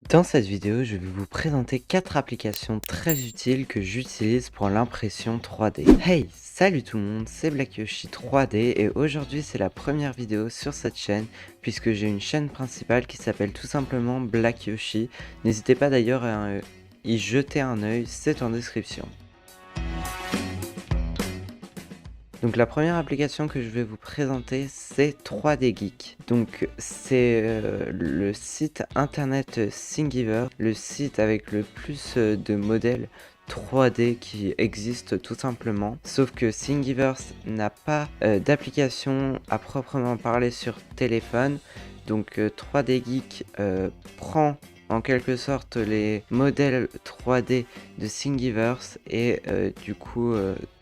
Dans cette vidéo, je vais vous présenter 4 applications très utiles que j'utilise pour l'impression 3D. Hey, salut tout le monde, c'est Black Yoshi 3D et aujourd'hui c'est la première vidéo sur cette chaîne puisque j'ai une chaîne principale qui s'appelle tout simplement Black Yoshi. N'hésitez pas d'ailleurs à y jeter un œil, c'est en description. Donc la première application que je vais vous présenter, c'est 3D Geek. Donc c'est le site internet Thingiverse, le site avec le plus de modèles 3D qui existe tout simplement. Sauf que Thingiverse n'a pas d'application à proprement parler sur téléphone. Donc 3D Geek prend en quelque sorte les modèles 3D de Thingiverse et du coup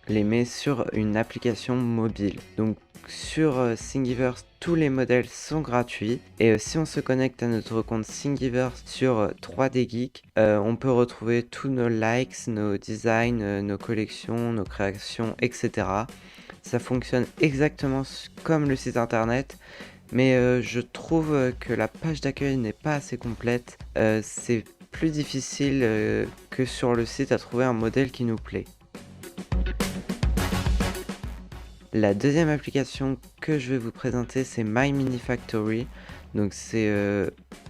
les met sur une application mobile. Donc sur Thingiverse, tous les modèles sont gratuits et si on se connecte à notre compte Thingiverse sur 3D Geek, on peut retrouver tous nos likes, nos designs, nos collections, nos créations, etc. Ça fonctionne exactement comme le site internet, mais je trouve que la page d'accueil n'est pas assez complète. C'est plus difficile que sur le site à trouver un modèle qui nous plaît. La deuxième application que je vais vous présenter, c'est My Mini Factory. Donc c'est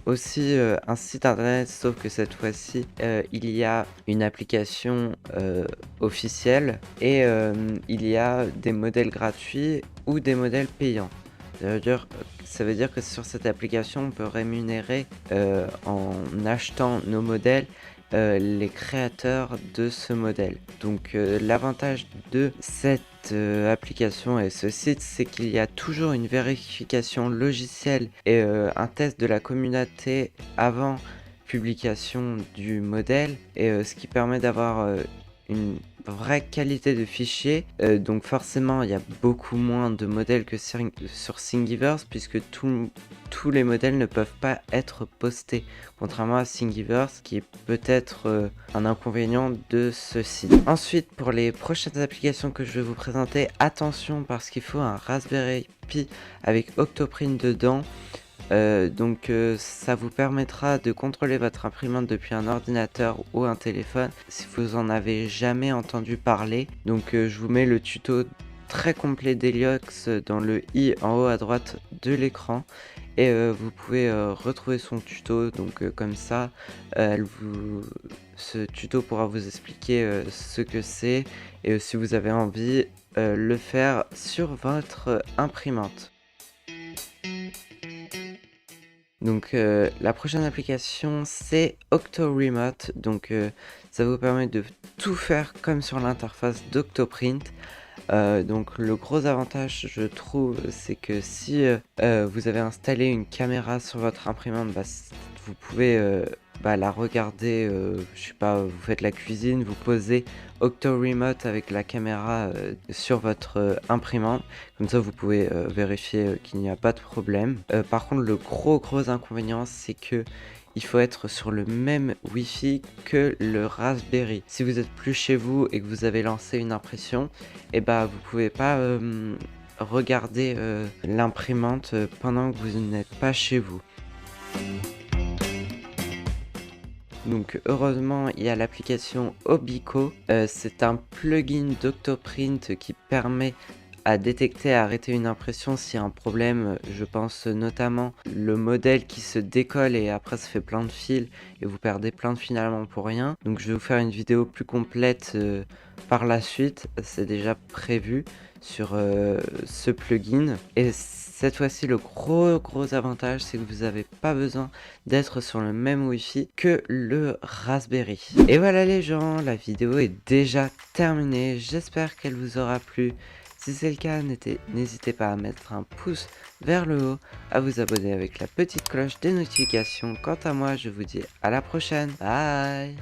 aussi un site internet, sauf que cette fois-ci, il y a une application officielle et il y a des modèles gratuits ou des modèles payants. Ça veut dire que sur cette application, on peut rémunérer en achetant nos modèles les créateurs de ce modèle. Donc l'avantage de cette application et ce site, c'est qu'il y a toujours une vérification logicielle et un test de la communauté avant publication du modèle et ce qui permet d'avoir une vraie qualité de fichier. Donc forcément il y a beaucoup moins de modèles que sur Thingiverse puisque tous les modèles ne peuvent pas être postés, contrairement à Thingiverse qui est peut-être un inconvénient de ce site. Ensuite, pour les prochaines applications que je vais vous présenter, attention parce qu'il faut un Raspberry Pi avec Octoprint dedans. Ça vous permettra de contrôler votre imprimante depuis un ordinateur ou un téléphone si vous en avez jamais entendu parler. Donc je vous mets le tuto très complet d'Heliox dans le i en haut à droite de l'écran et vous pouvez retrouver son tuto. Donc comme ça ce tuto pourra vous expliquer ce que c'est et si vous avez envie le faire sur votre imprimante. Donc la prochaine application c'est Octoremote, donc ça vous permet de tout faire comme sur l'interface d'Octoprint. Donc le gros avantage je trouve c'est que si vous avez installé une caméra sur votre imprimante, vous pouvez la regarder, je sais pas, vous faites la cuisine, vous posez Octoremote avec la caméra sur votre imprimante, comme ça vous pouvez vérifier qu'il n'y a pas de problème. Par contre le gros inconvénient c'est que il faut être sur le même Wi-Fi que le Raspberry. Si vous êtes plus chez vous et que vous avez lancé une impression, et vous pouvez pas regarder l'imprimante pendant que vous n'êtes pas chez vous. Donc heureusement il y a l'application Obico, c'est un plugin d'Octoprint qui permet à détecter et arrêter une impression s'il y a un problème. Je pense notamment le modèle qui se décolle et après ça fait plein de fils et vous perdez plein de finalement pour rien. Donc je vais vous faire une vidéo plus complète par la suite, c'est déjà prévu sur ce plugin. Et cette fois-ci le gros avantage c'est que vous n'avez pas besoin d'être sur le même Wi-Fi que le Raspberry. Et voilà les gens, la vidéo est déjà terminée, j'espère qu'elle vous aura plu. Si c'est le cas, n'hésitez pas à mettre un pouce vers le haut, à vous abonner avec la petite cloche des notifications. Quant à moi, je vous dis à la prochaine. Bye!